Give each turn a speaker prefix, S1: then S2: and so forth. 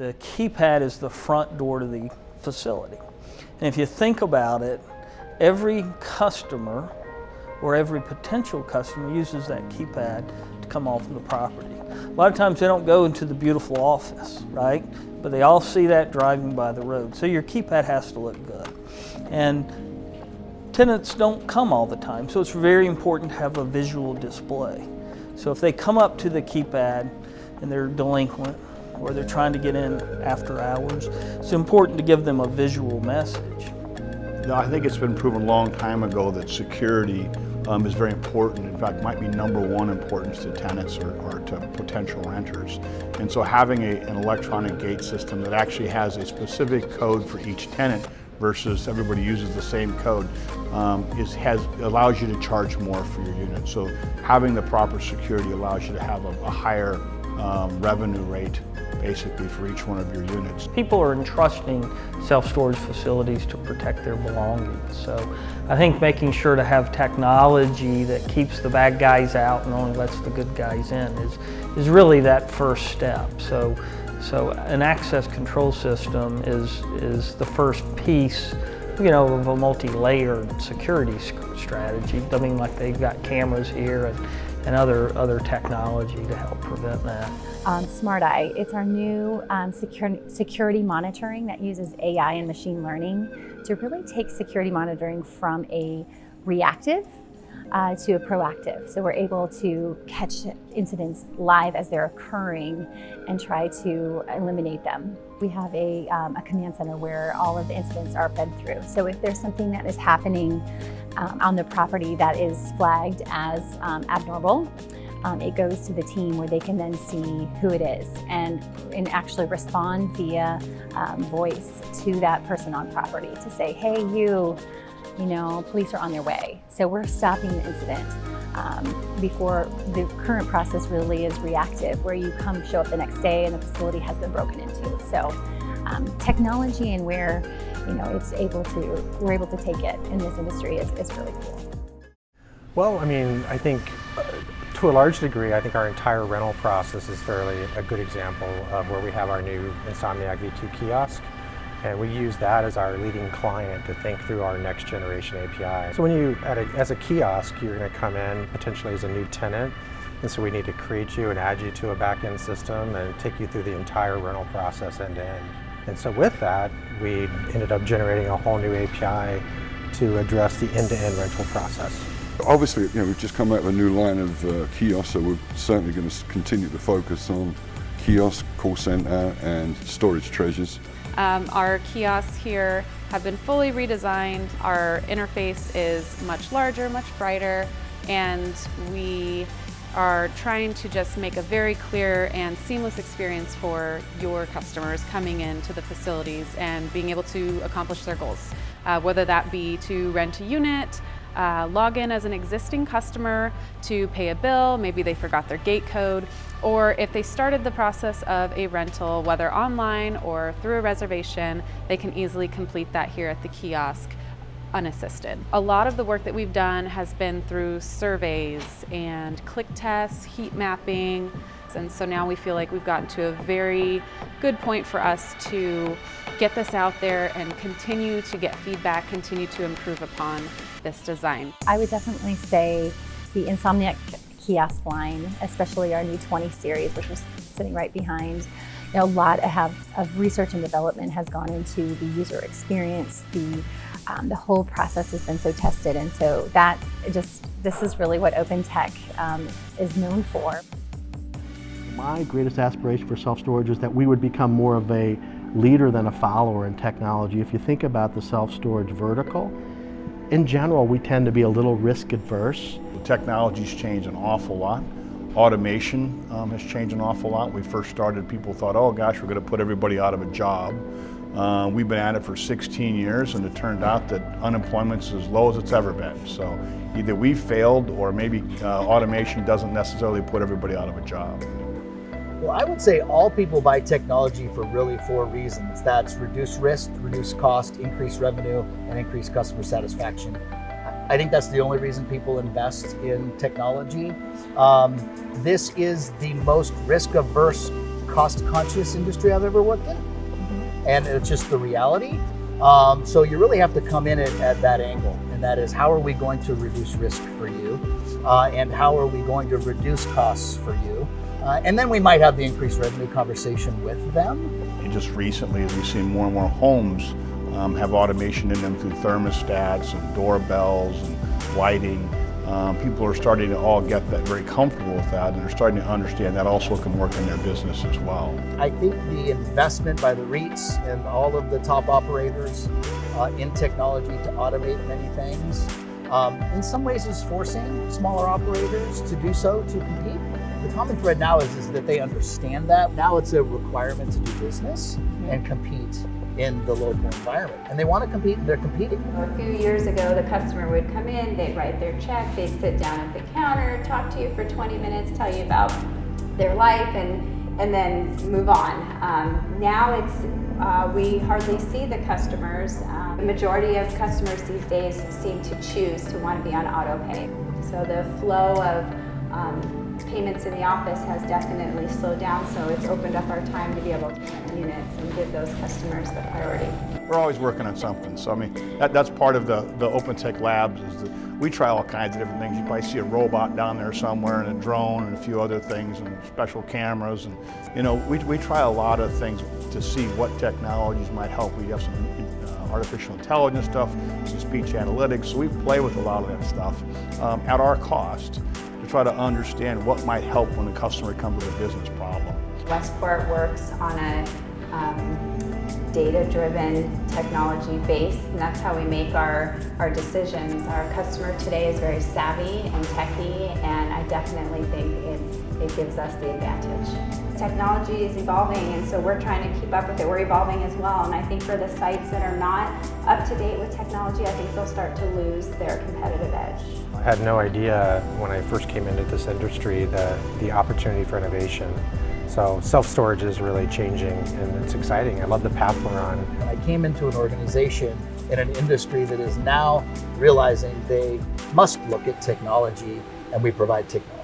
S1: The keypad is the front door to the facility. And if you think about it, every customer or every potential customer uses that keypad to come off of the property. A lot of times they don't go into the beautiful office, right? But they all see that driving by the road. So your keypad has to look good. And tenants don't come all the time, so it's very important to have a visual display. So if they come up to the keypad and they're delinquent or they're trying to get in after hours, it's important to give them a visual message.
S2: No, I think it's been proven a long time ago that security is very important. In fact, might be #1 importance to tenants or to potential renters. And so having an electronic gate system that actually has a specific code for each tenant versus everybody uses the same code allows you to charge more for your unit. So having the proper security allows you to have a higher revenue rate basically for each one of your units.
S1: People are entrusting self-storage facilities to protect their belongings. So I think making sure to have technology that keeps the bad guys out and only lets the good guys in is really that first step. So an access control system is the first piece, of a multi-layered security strategy. I mean, like they've got cameras here and other technology to help prevent that.
S3: Smart Eye, it's our new security monitoring that uses AI and machine learning to really take security monitoring from a reactive to a proactive. So we're able to catch incidents live as they're occurring and try to eliminate them. We have a command center where all of the incidents are fed through. So if there's something that is happening on the property that is flagged as abnormal, it goes to the team where they can then see who it is and actually respond via voice to that person on property to say, hey, police are on their way. So we're stopping the incident before the current process really is reactive, where you show up the next day and the facility has been broken into. So technology and where we're able to take it in this industry is really cool.
S4: Well, I think to a large degree, I think our entire rental process is fairly a good example of where we have our new Insomniac V2 kiosk. And we use that as our leading client to think through our next generation API. So when you, as a kiosk, you're going to come in potentially as a new tenant. And so we need to create you and add you to a back-end system and take you through the entire rental process end to end. And so with that, we ended up generating a whole new API to address the end-to-end rental process.
S5: Obviously, we've just come out with a new line of kiosks, so we're certainly going to continue to focus on kiosk, call center, and storage treasures.
S6: Our kiosks here have been fully redesigned. Our interface is much larger, much brighter, and we are trying to just make a very clear and seamless experience for your customers coming into the facilities and being able to accomplish their goals, whether that be to rent a unit, log in as an existing customer to pay a bill, maybe they forgot their gate code, or if they started the process of a rental, whether online or through a reservation, they can easily complete that here at the kiosk unassisted. A lot of the work that we've done has been through surveys and click tests, heat mapping, and so now we feel like we've gotten to a very good point for us to get this out there and continue to get feedback, continue to improve upon this design.
S3: I would definitely say the Insomniac kiosk line, especially our new 20 series, which was sitting right behind. A lot of research and development has gone into the user experience. The whole process has been so tested, and so this is really what OpenTech is known for.
S7: My greatest aspiration for self-storage is that we would become more of a leader than a follower in technology. If you think about the self-storage vertical, in general, we tend to be a little risk adverse.
S2: Technology's changed an awful lot. Automation has changed an awful lot. We first started, people thought, oh gosh, we're going to put everybody out of a job. We've been at it for 16 years, and it turned out that unemployment's as low as it's ever been. So either we failed, or maybe automation doesn't necessarily put everybody out of a job.
S8: Well, I would say all people buy technology for really 4 reasons. That's reduce risk, reduce cost, increase revenue, and increase customer satisfaction. I think that's the only reason people invest in technology. This is the most risk-averse cost-conscious industry I've ever worked in, and it's just the reality. So you really have to come in at that angle, and that is, how are we going to reduce risk for you, and how are we going to reduce costs for you, and then we might have the increased revenue conversation with them.
S2: And just recently, we've seen more and more homes have automation in them through thermostats and doorbells and lighting. People are starting to all get that very comfortable with that, and they're starting to understand that also can work in their business as well.
S8: I think the investment by the REITs and all of the top operators in technology to automate many things, in some ways is forcing smaller operators to do so, to compete. The common thread now is that they understand that. Now it's a requirement to do business and compete in the local environment. And they want to compete, and they're competing.
S9: A few years ago, the customer would come in, they'd write their check, they'd sit down at the counter, talk to you for 20 minutes, tell you about their life, and then move on. Now we hardly see the customers. The majority of customers these days seem to choose to want to be on auto pay. So the flow of payments in the office has definitely slowed down, so it's opened up our time to be able to rent units and give those customers the priority.
S2: We're always working on something. So I mean, that's part of the OpenTech Labs, is that we try all kinds of different things. You probably see a robot down there somewhere, and a drone, and a few other things, and special cameras, and we try a lot of things to see what technologies might help. We have some artificial intelligence stuff, some speech analytics, so we play with a lot of that stuff at our cost, to try to understand what might help when a customer comes with a business problem.
S9: Westport works on a data-driven technology base, and that's how we make our decisions. Our customer today is very savvy and techy, and I definitely think it gives us the advantage. Technology is evolving, and so we're trying to keep up with it. We're evolving as well, and I think for the sites that are not up to date with technology, I think they'll start to lose their competitive edge.
S4: I had no idea when I first came into this industry the opportunity for innovation. So self-storage is really changing, and it's exciting. I love the path we're on.
S8: And I came into an organization in an industry that is now realizing they must look at technology, and we provide technology.